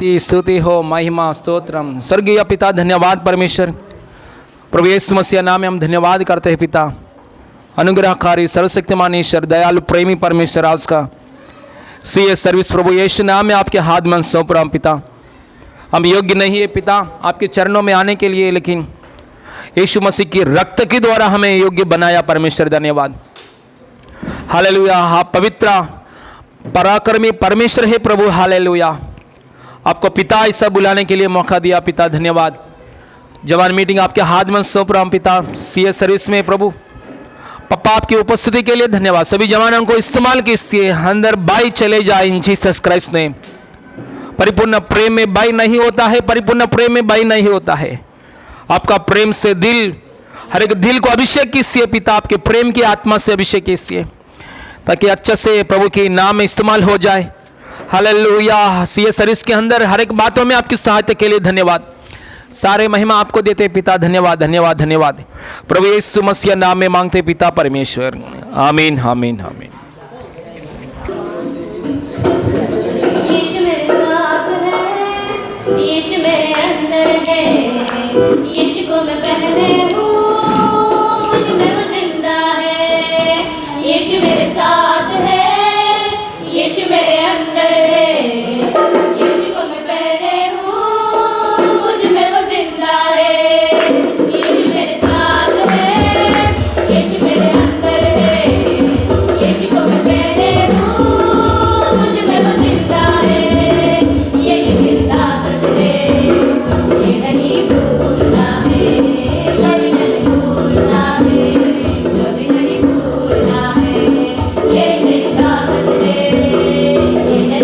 स्तुति हो, महिमा स्तोत्रम। स्वर्गीय पिता धन्यवाद परमेश्वर, प्रभु यीशु मसीह नाम में हम धन्यवाद करते हैं पिता। अनुग्रहकारी सर्वशक्तिमान ईश्वर, दयालु प्रेमी परमेश्वर, आज का सीए सर्विस प्रभु यीशु नाम में आपके हाथ में सौंप रहा हूं पिता। हम योग्य नहीं है पिता आपके चरणों में आने के लिए, लेकिन यीशु मसीह की रक्त के द्वारा हमें योग्य बनाया परमेश्वर, धन्यवाद। हालेलुया। आप पवित्र पराक्रमी परमेश्वर है प्रभु, हालेलुया। आपको पिता ऐसा बुलाने के लिए मौका दिया पिता, धन्यवाद। जवान मीटिंग आपके हाथ में सौंप रहा हूं पिता। सीए सर्विस में प्रभु पप्पा आपकी उपस्थिति के लिए धन्यवाद। सभी जवानों को इस्तेमाल कीजिए, अंदर बाई चले जाए इन जीसस क्राइस्ट ने। परिपूर्ण प्रेम में बाई नहीं होता है, परिपूर्ण प्रेम में बाई नहीं होता है। आपका प्रेम से दिल, हर एक दिल को अभिषेक कीजिए पिता, आपके प्रेम की आत्मा से अभिषेक कीजिए, ताकि अच्छे से प्रभु के नाम में इस्तेमाल हो जाए। हालेलुया। सीए सर्विस के अंदर हर एक बातों में आपकी सहायता के लिए धन्यवाद। सारे महिमा आपको देते पिता, धन्यवाद धन्यवाद धन्यवाद। प्रभु यीशु मसीह नाम में मांगते पिता परमेश्वर, आमीन आमीन आमीन। यीशु मेरे साथ है, यीशु मेरे अंदर है, यीशु को मैं पहने हूँ, मुझ में वो जिंदा है। यीशु मेरे साथ है, यीशु मेरे अंदर है, यीशु को मैं पहने हूँ, मुझ में वो जिंदा है। यीशु मेरे साथ है, यीशु मेरे अंदर है, यीशु को मैं पहने हूँ, मुझ में वो जिंदा है। यही मेरी ताकत है, ये नहीं भूलना है, कभी नहीं भूलना है, कभी नहीं भूलना है। यही मेरी ताकत है, ये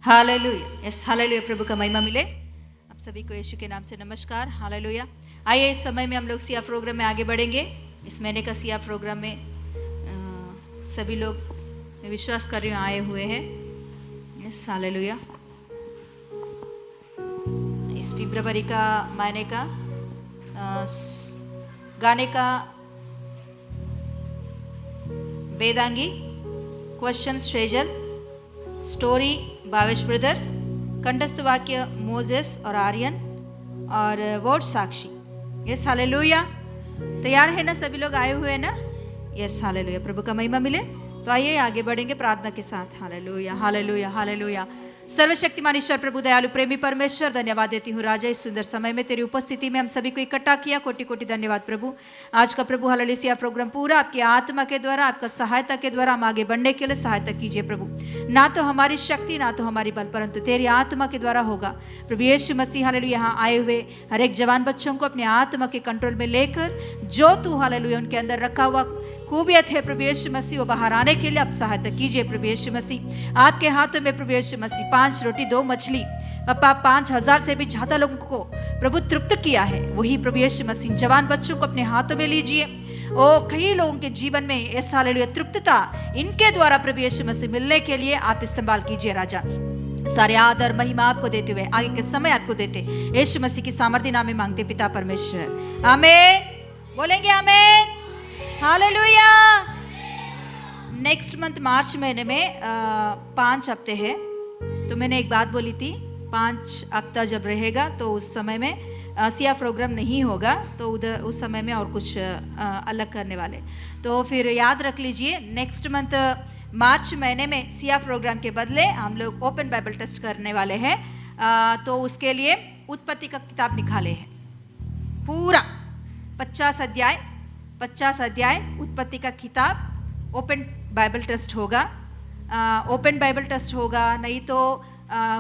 हालेलुया। Yes hallelujah. प्रभु का महिमा मिले। आप सभी को यीशु के नाम से नमस्कार। हालेलुया। आइए इस समय में हम लोग सिया प्रोग्राम में आगे बढ़ेंगे। इस महीने का सिया प्रोग्राम में सभी लोग मैं विश्वास कर रही हूँ आए हुए हैं। Yes hallelujah. इस फरवरी का महीने का गाने का Vedangi, question Shrejal, story Bhavesh brother, कंठस्थ वाक्य मोजेस और आर्यन और वर्ड साक्षी। Yes hallelujah. तैयार है ना? सभी लोग आए हुए हैं ना? Yes hallelujah. प्रभु का महिमा मिले। तो आइए आगे बढ़ेंगे प्रार्थना के साथ। Hallelujah hallelujah hallelujah. सर्वशक्तिमान ईश्वर प्रभु दयालु प्रेमी परमेश्वर, धन्यवाद देती हूँ राजा इस सुंदर समय में तेरी उपस्थिति में हम सभी को इकट्ठा किया। कोटि कोटि धन्यवाद प्रभु। आज का प्रभु हालेलुया प्रोग्राम पूरा आपकी आत्मा के द्वारा, आपका सहायता के द्वारा हम आगे बढ़ने के लिए सहायता कीजिए प्रभु। ना तो हमारी शक्ति ना तो हमारी बल, परंतु तेरी आत्मा के द्वारा होगा प्रभु यीशु मसीह। हालेलुया। यहाँ आए हुए हर एक जवान बच्चों को अपने आत्मा के कंट्रोल में लेकर जो तू हालेलुया उनके अंदर रखा हुआ खूबियत है प्रभु यीशु मसीह वो बाहर आने के लिए आप सहायता कीजिए प्रभु यीशु मसीह। आपके हाथों में प्रभु यीशु मसीह 5 रोटी 2 मछली पापा 5000 से भी ज्यादा लोगों को प्रभु तृप्त किया है। वही प्रभु यीशु मसीह जवान बच्चों को अपने हाथों में लीजिए। ओ कई लोगों के जीवन में ऐसा हालेलुया तृप्तता इनके द्वारा प्रभु यीशु मसीह मिलने के लिए आप इस्तेमाल कीजिए राजा। सारे आदर महिमा आपको देते हुए आगे के समय आपको देते यीशु मसीह की सामर्थ्य नाम में मांगते पिता परमेश्वर, आमीन। बोलेंगे आमीन। हालेलुया। नेक्स्ट मंथ मार्च महीने में 5 हफ्ते हैं। तो मैंने एक बात बोली थी 5 हफ्ता जब रहेगा तो उस समय में सिया प्रोग्राम नहीं होगा, तो उधर उस समय में और कुछ अलग करने वाले। तो फिर याद रख लीजिए नेक्स्ट मंथ मार्च महीने में सिया प्रोग्राम के बदले हम लोग ओपन बाइबल टेस्ट करने वाले हैं। तो उसके लिए उत्पत्ति का किताब निकाले हैं पूरा 50 अध्याय उत्पत्ति का किताब ओपन बाइबल टेस्ट होगा। ओपन बाइबल टेस्ट होगा, नहीं तो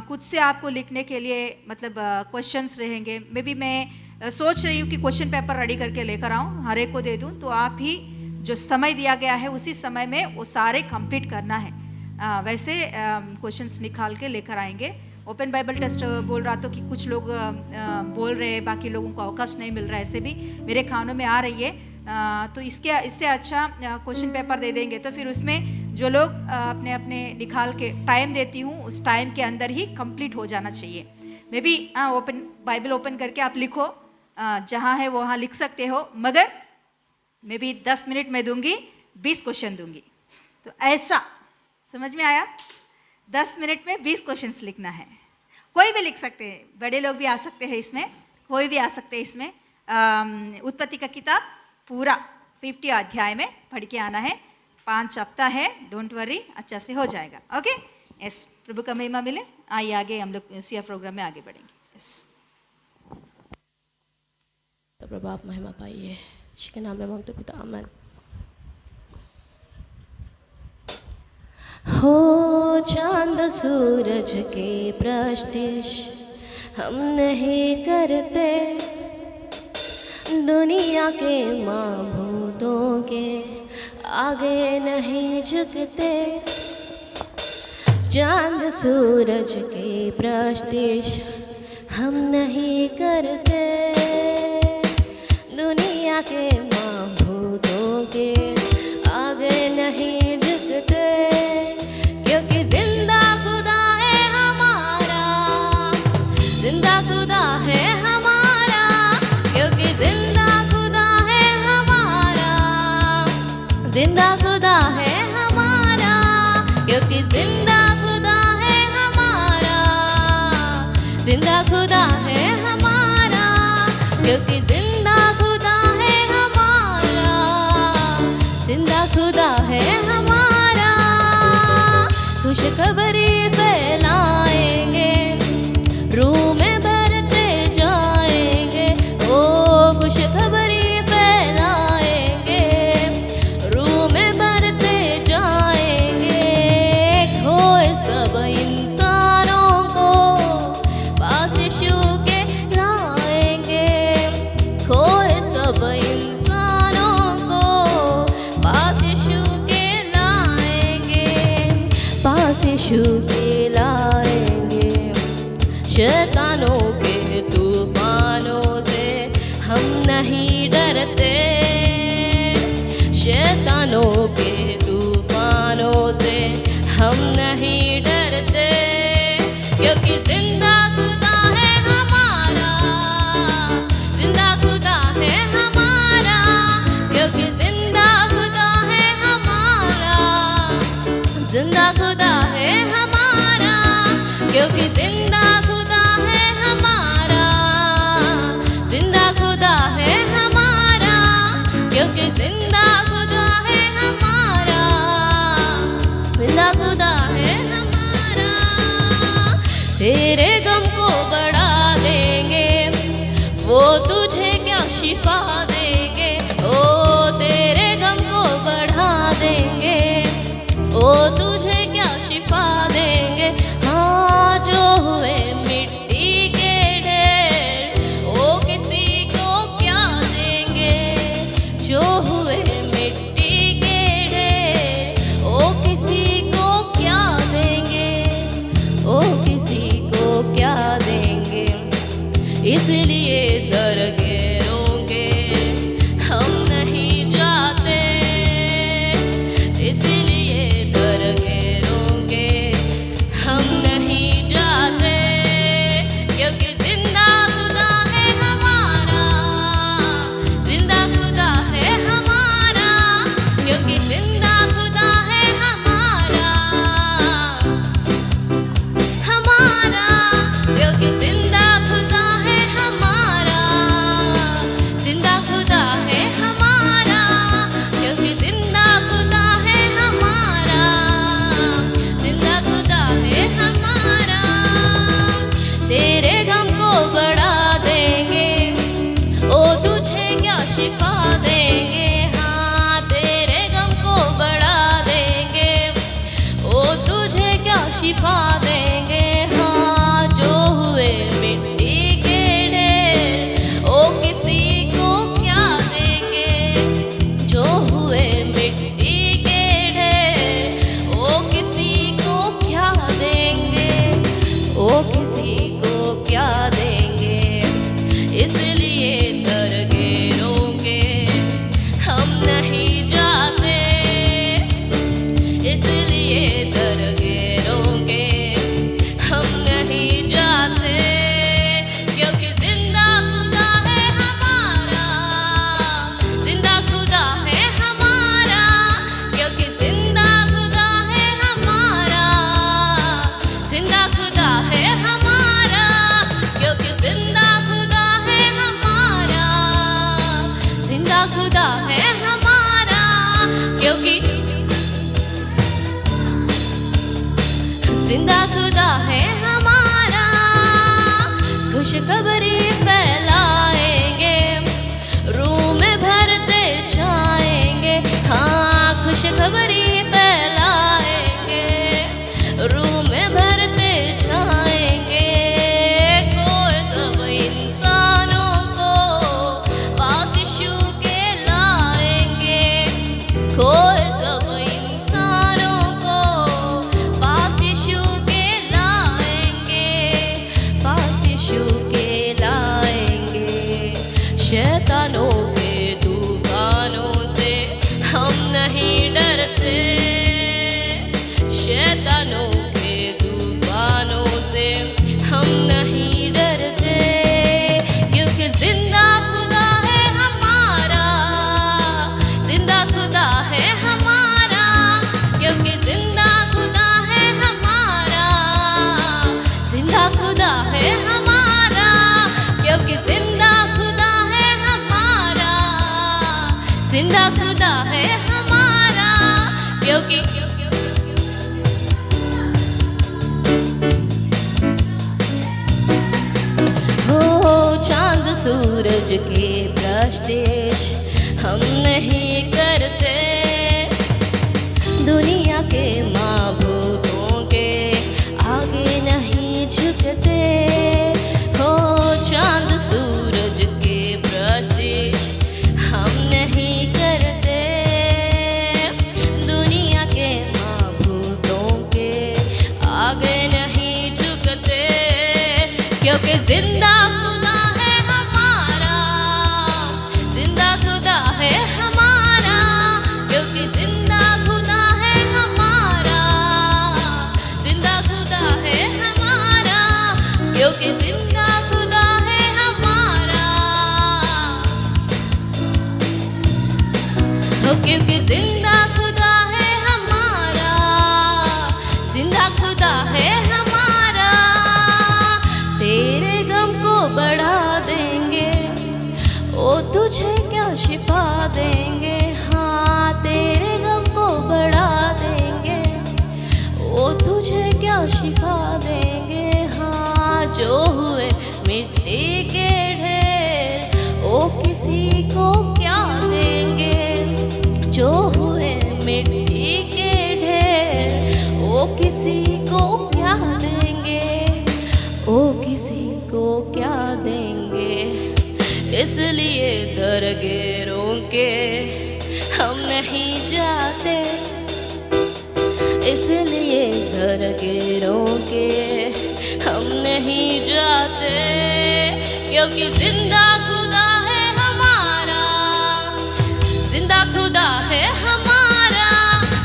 खुद से आपको लिखने के लिए मतलब क्वेश्चंस रहेंगे। मे बी मैं सोच रही हूँ कि क्वेश्चन पेपर रेडी करके लेकर आऊँ, हर एक को दे दूँ, तो आप ही जो समय दिया गया है उसी समय में वो सारे कंप्लीट करना है। वैसे क्वेश्चंस निकाल के लेकर आएंगे। ओपन बाइबल टेस्ट बोल रहा तो कि कुछ लोग बोल रहे हैं, बाकी लोगों को अवकाश नहीं मिल रहा है, ऐसे भी मेरे कानों में आ रही है। तो इससे अच्छा क्वेश्चन पेपर दे देंगे, तो फिर उसमें जो लोग अपने अपने निकाल के टाइम देती हूँ उस टाइम के अंदर ही कंप्लीट हो जाना चाहिए। May be open Bible open करके आप लिखो, जहाँ है वहाँ लिख सकते हो, मगर मे बी 10 मिनट में दूंगी, 20 क्वेश्चन दूंगी। तो ऐसा समझ में आया? 10 मिनट में 20 क्वेश्चंस लिखना है। कोई भी लिख सकते हैं, बड़े लोग भी आ सकते हैं इसमें, कोई भी आ सकते हैं इसमें। उत्पत्ति का किताब पूरा 50 अध्याय में पढ़ के आना है। 5 हफ्ता है, डोंट वरी, अच्छा से हो जाएगा। Okay yes. प्रभु का महिमा मिले। आइए आगे हम लोग सिया प्रोग्राम में आगे बढ़ेंगे। यस। तो प्रभु आप महिमा पाइए, इसके नाम में मांगते पिता, आमीन। हो चांद सूरज के प्रस्तिश हम नहीं करते, दुनिया के माबूदों के आगे नहीं झुकते। चांद सूरज के प्रस्तिश हम नहीं करते, दुनिया के माबूदों के आगे नहीं झुकते। क्योंकि जिंदा खुदा है हमारा, जिंदा खुदा है हमारा, क्योंकि जिंदा खुदा है हमारा, जिंदा खुदा है हमारा, क्योंकि जिंदा खुदा है हमारा, जिंदा खुदा है हमारा, क्योंकि जिंदा खुदा है हमारा, जिंदा खुदा है हमारा। खुशखबरी फैलाएंगे, रूह में भरते जाएंगे। ओ खुशखबरी फैलाएंगे, रूह में भरते जाएंगे। खोए सब इंसानों को पास यीशु के लाएंगे, खोए सब इंसानों को पास छू के लाएंगे। शैतानों के तूफानों से हम नहीं डरते, शैतानों के तूफानों से हम नहीं डरते, क्योंकि जिंदा खुदा है हमारा, जिंदा खुदा है हमारा, क्योंकि जिंदा खुदा है हमारा, जिंदा खुदा है हमारा, क्योंकि जिंदा खुदा है हमारा, जिंदा खुदा है हमारा, क्योंकि जिंदा खुदा है हमारा, जिंदा खुदा है हमारा। तेरे गम को बढ़ा देंगे, वो तुझे क्या शिफा देंगे, ओ तेरे गम को बढ़ा देंगे, ओ तुझे क्या शिफा देंगे। हाँ, जो हुए मिट्टी के ढेर, ओ किसी को क्या देंगे, जो हुए मिट्टी के ढेर, ओ किसी को क्या देंगे, ओ किसी को क्या देंगे। इसलिए दरगेरोंगे हम नहीं जाते, इसलिए दरगेरोंगे हम नहीं जाते, क्योंकि जिंदा खुदा है हमारा, जिंदा खुदा है हमारा, क्योंकि जिंदा खुदा है हमारा, हमारा, क्योंकि जिंदा खुदा है हमारा, जिंदा खुदा है हमारा, क्योंकि जिंदा खुदा है हमारा, जिंदा खुदा है हमारा। तेरे गम को बढ़ा देंगे, ओ तुझे क्या शिफा देंगे। हाँ, तेरे गम को बढ़ा देंगे, ओ तुझे क्या शिफा देंगे। हाँ, जो हुए मिट्टी के ढेर, ओ किसी को क्या देंगे, जो हुए मिट्टी के ढेर, ओ किसी को क्या देंगे, ओ किसी को क्या देंगे। इसलिए दरगेरोंगे हम नहीं जाते, इसलिए दरगेरोंगे हम नहीं जाते, क्योंकि जिंदा खुदा है हमारा, जिंदा खुदा है हमारा, क्योंकि जिंदा खुदा है हमारा, जिंदा खुदा है हमारा, क्योंकि जिंदा खुदा है हमारा, जिंदा खुदा है हमारा, क्योंकि जिंदा खुदा है हमारा। खुशखबरी फैलाएंगे, रूह में भरते जाएंगे। हाँ, खुशखबरी फैलाएंगे, रूह में भरते जाएंगे। खोए सब इंसानों को पास यीशु के लाएंगे, खोए सब इंसानों को पास यीशु के लाएंगे, पास यीशु के लाएंगे। शैतानों के तूफानों से हम नहीं डरते, शैतानों के तूफानों से हम नहीं डरते, क्योंकि जिंदा खुदा है हमारा, जिंदा खुदा है हमारा, क्योंकि जिंदा खुदा है हमारा, जिंदा खुदा है हमारा, क्योंकि जिंदा खुदा है हमारा, जिंदा खुदा है हमारा, क्योंकि हो चांद सूरज के प्रस्तेश हम नहीं करते, दुनिया के माबूदों के आगे नहीं झुकते। हो चांद सूरज के प्रस्तेश हम नहीं करते, दुनिया के माबूदों के है हमारा, क्योंकि जिंदा खुदा है हमारा, जिंदा खुदा है हमारा, क्योंकि जिंदा खुदा है हमारा, क्योंकि जिंदा खुदा है हमारा, जिंदा खुदा है हमारा। तेरे गम को बढ़ा देंगे, ओ तुझे क्या शिफा देंगे, हाँ तेरे गम को बढ़ा देंगे, ओ तुझे क्या शिफा देंगे, हाँ जो हुए मिट्टी के ढेर, ओ किसी को क्या देंगे, जो हुए मिट्टी के ढेर, ओ किसी को क्या देंगे, ओ किसी को क्या देंगे। इसलिए दरगेरों के हम नहीं जाते, इसलिए दरगेरों के हम नहीं जाते, क्योंकि जिंदा खुदा है हमारा, जिंदा खुदा है हमारा,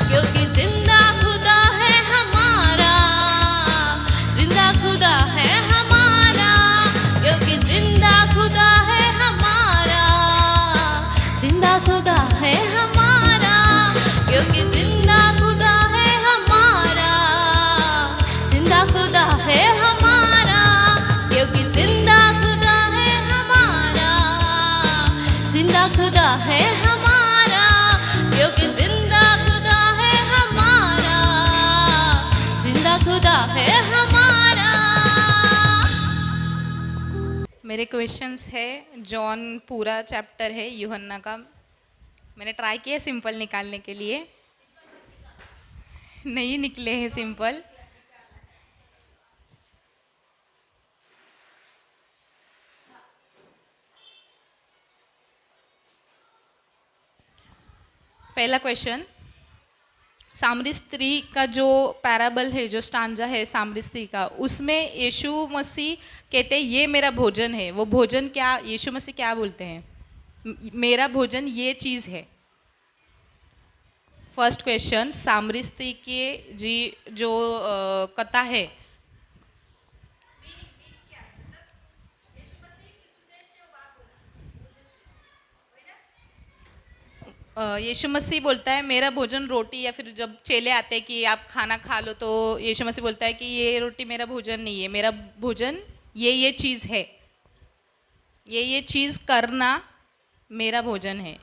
क्योंकि जिंदा खुदा है हमारा, जिंदा खुदा है हमारा, क्योंकि जिंदा खुदा है हमारा, जिंदा खुदा है हमारा, क्योंकि जिंदा खुदा है हमारा, जिंदा खुदा है हमारा, क्योंकि जिंदा खुदा है हमारा, जिंदा खुदा है हमारा, क्योंकि जिंदा खुदा है हमारा, जिंदा खुदा है हमारा। मेरे क्वेश्चंस है, जॉन पूरा चैप्टर है यूहन्ना का। मैंने ट्राई किया सिंपल निकालने के लिए, नहीं निकले हैं सिंपल। पहला क्वेश्चन, सामरी स्त्री का जो पैराबल है, जो स्टांजा है सामरी स्त्री का, उसमें यीशु मसीह कहते हैं ये मेरा भोजन है। वो भोजन क्या, यीशु मसीह क्या बोलते हैं? मेरा भोजन ये चीज़ है। फर्स्ट क्वेश्चन, सामरी स्त्री की जी जो कथा है, यीशु मसीह बोलता है मेरा भोजन रोटी, या फिर जब चेले आते हैं कि आप खाना खा लो तो यीशु मसीह बोलता है कि ये रोटी मेरा भोजन नहीं है, मेरा भोजन ये चीज़ है, ये चीज़ करना मेरा भोजन है।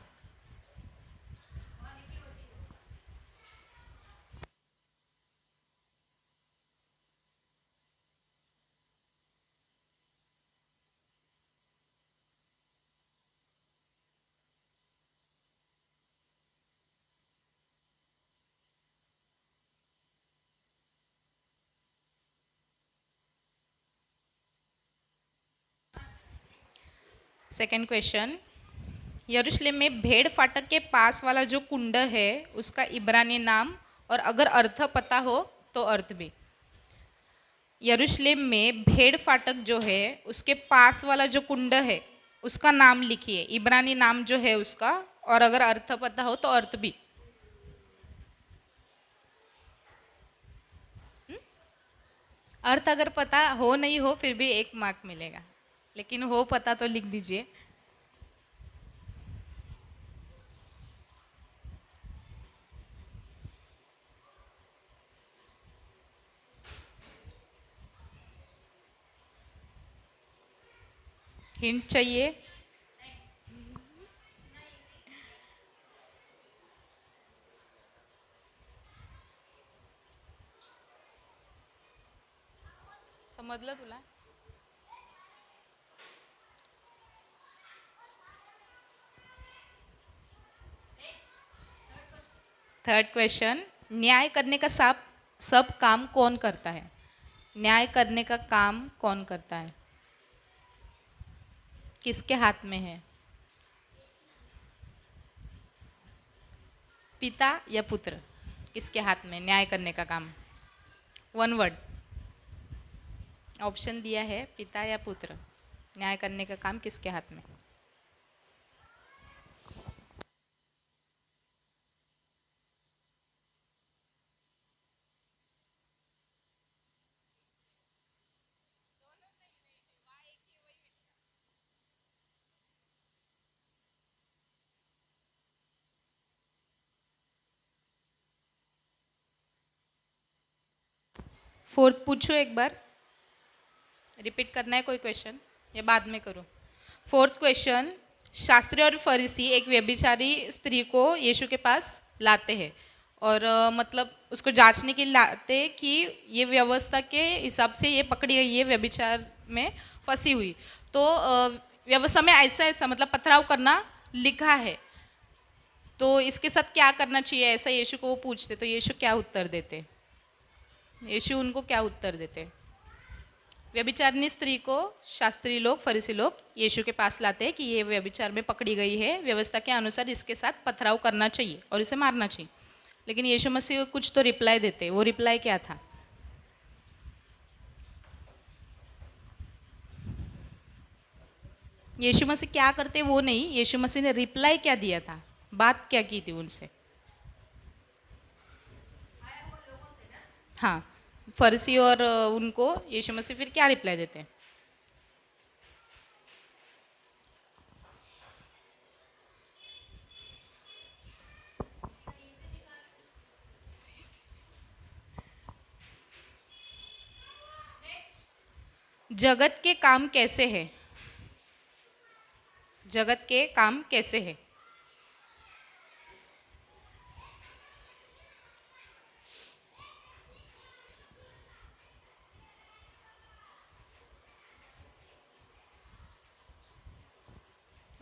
सेकंड क्वेश्चन, यरूशलेम में भेड़ फाटक के पास वाला जो कुंड है उसका इब्रानी नाम, और अगर अर्थ पता हो तो अर्थ भी। यरूशलेम में भेड़ फाटक जो है उसके पास वाला जो कुंड है उसका नाम लिखिए, इब्रानी नाम जो है उसका, और अगर अर्थ पता हो तो अर्थ भी। अर्थ अगर पता हो नहीं हो फिर भी 1 मार्क मिलेगा, लेकिन हो पता तो लिख दीजिए। हिंट चाहिए? समजलं तुला? थर्ड क्वेश्चन, न्याय करने का सब काम कौन करता है? न्याय करने का काम कौन करता है? किसके हाथ में है? पिता या पुत्र, किसके हाथ में न्याय करने का काम? 1 वर्ड ऑप्शन दिया है, पिता या पुत्र, न्याय करने का काम किसके हाथ में? फोर्थ पूछो एक बार, रिपीट करना है कोई क्वेश्चन या बाद में करूं? फोर्थ क्वेश्चन, शास्त्री और फरीसी एक व्यभिचारी स्त्री को यीशु के पास लाते हैं और मतलब उसको जांचने के लिए लाते कि ये व्यवस्था के हिसाब से ये पकड़ी गई, ये व्यभिचार में फंसी हुई। तो व्यवस्था में ऐसा ऐसा मतलब पथराव करना लिखा है, तो इसके साथ क्या करना चाहिए, ऐसा यीशु को वो पूछते, तो यीशु क्या उत्तर देते? यीशु उनको क्या उत्तर देते? व्यभिचारिणी स्त्री को शास्त्री लोग, फरीसी लोग यीशु के पास लाते हैं कि ये व्यभिचार में पकड़ी गई है, व्यवस्था के अनुसार इसके साथ पथराव करना चाहिए और इसे मारना चाहिए। लेकिन यीशु मसीह कुछ तो रिप्लाई देते, वो रिप्लाई क्या था? यीशु मसीह क्या करते वो नहीं, यीशु मसीह ने रिप्लाई क्या दिया था, बात क्या की थी उनसे? हाँ, फरीसी और उनको यीशु मसीह फिर क्या रिप्लाई देते हैं? जगत के काम कैसे है? जगत के काम कैसे है?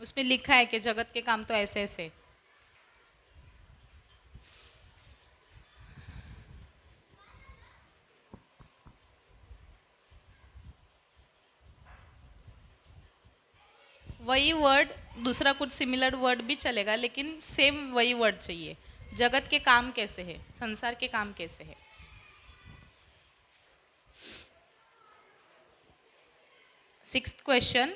उसमें लिखा है कि जगत के काम तो ऐसे ऐसे। वही वर्ड, दूसरा कुछ सिमिलर वर्ड भी चलेगा, लेकिन सेम वही वर्ड चाहिए। जगत के काम कैसे है, संसार के काम कैसे है? सिक्स्थ क्वेश्चन,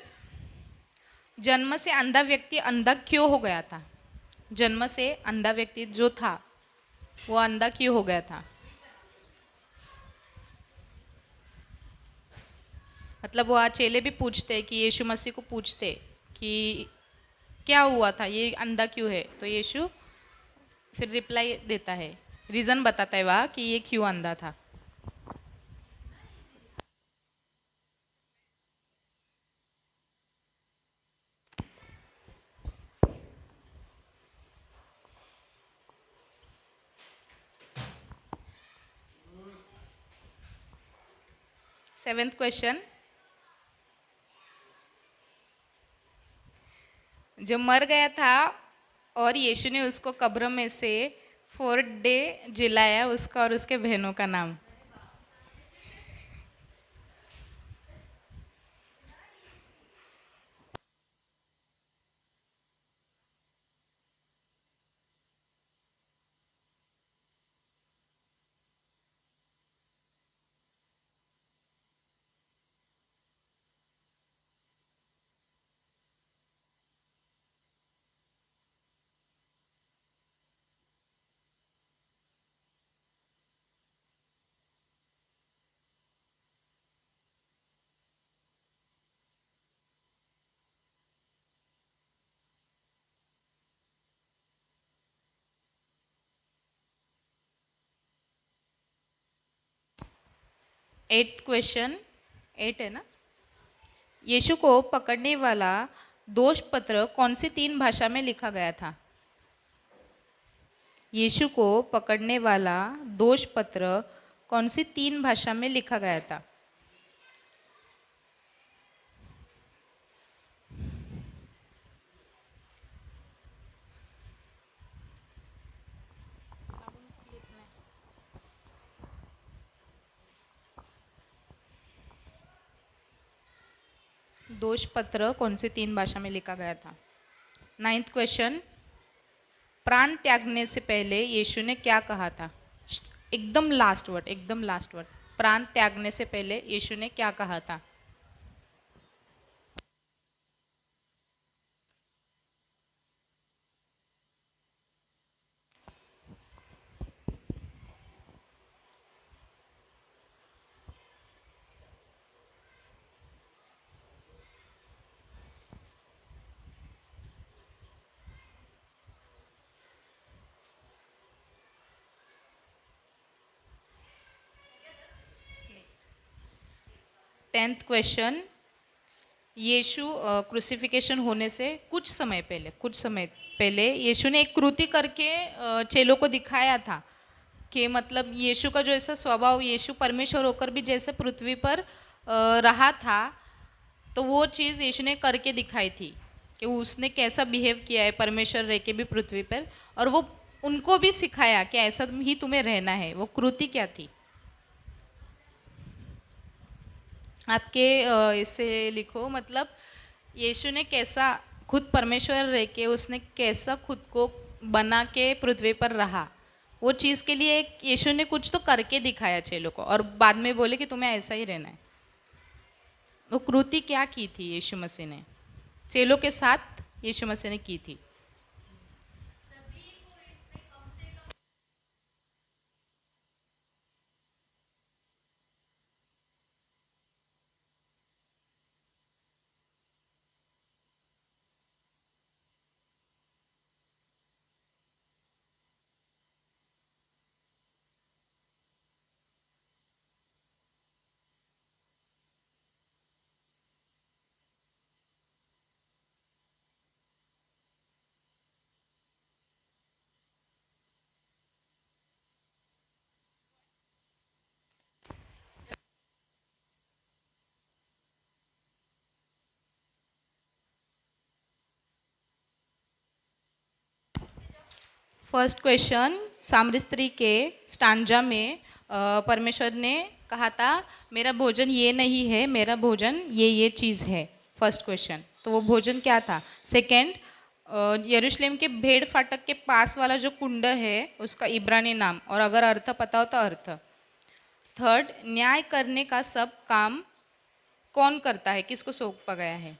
जन्म से अंधा व्यक्ति अंधा क्यों हो गया था? जन्म से अंधा व्यक्ति जो था वो अंधा क्यों हो गया था? मतलब वो आज चेले भी पूछते कि यीशु मसीह को पूछते कि क्या हुआ था, ये अंधा क्यों है? तो यीशु फिर रिप्लाई देता है, रीज़न बताता है वह कि ये क्यों अंधा था। सेवेंथ क्वेश्चन, जो मर गया था और यीशु ने उसको कब्र में से 4 डे जिलाया, उसका और उसके बहनों का नाम? एट्थ क्वेश्चन, 8 है ना? यीशु को पकड़ने वाला दोष पत्र कौन सी 3 भाषा में लिखा गया था? यीशु को पकड़ने वाला दोष पत्र कौन सी 3 भाषा में लिखा गया था? दोष पत्र कौन सी 3 भाषा में लिखा गया था? 9th क्वेश्चन, प्राण त्यागने से पहले यीशु ने क्या कहा था? एकदम लास्ट वर्ड, एकदम लास्ट वर्ड, प्राण त्यागने से पहले यीशु ने क्या कहा था? 10th क्वेश्चन, यीशु क्रूसिफिकेशन होने से कुछ समय पहले यीशु ने एक कृति करके चेलों को दिखाया था कि मतलब यीशु का जो ऐसा स्वभाव, यीशु परमेश्वर होकर भी जैसे पृथ्वी पर रहा था, तो वो चीज़ यीशु ने करके दिखाई थी कि उसने कैसा बिहेव किया है परमेश्वर रह के भी पृथ्वी पर, और वो उनको भी सिखाया कि ऐसा ही तुम्हें रहना है। वो कृति क्या थी? आपके इससे लिखो, मतलब यीशु ने कैसा खुद परमेश्वर रह के उसने कैसा खुद को बना के पृथ्वी पर रहा, वो चीज़ के लिए एक यीशु ने कुछ तो करके दिखाया चेलों को, और बाद में बोले कि तुम्हें ऐसा ही रहना है। वो कृति क्या की थी यीशु मसीह ने, चेलों के साथ यीशु मसीह ने की थी? फर्स्ट क्वेश्चन, सामरी स्त्री के स्टांजा में परमेश्वर ने कहा था मेरा भोजन ये नहीं है, मेरा भोजन ये चीज़ है। फर्स्ट क्वेश्चन, तो वो भोजन क्या था? सेकंड, यरूशलेम के भेड़ फाटक के पास वाला जो कुंड है उसका इब्रानी नाम, और अगर अर्थ पता हो तो अर्थ। थर्ड, न्याय करने का सब काम कौन करता है, किसको सौंपा गया है?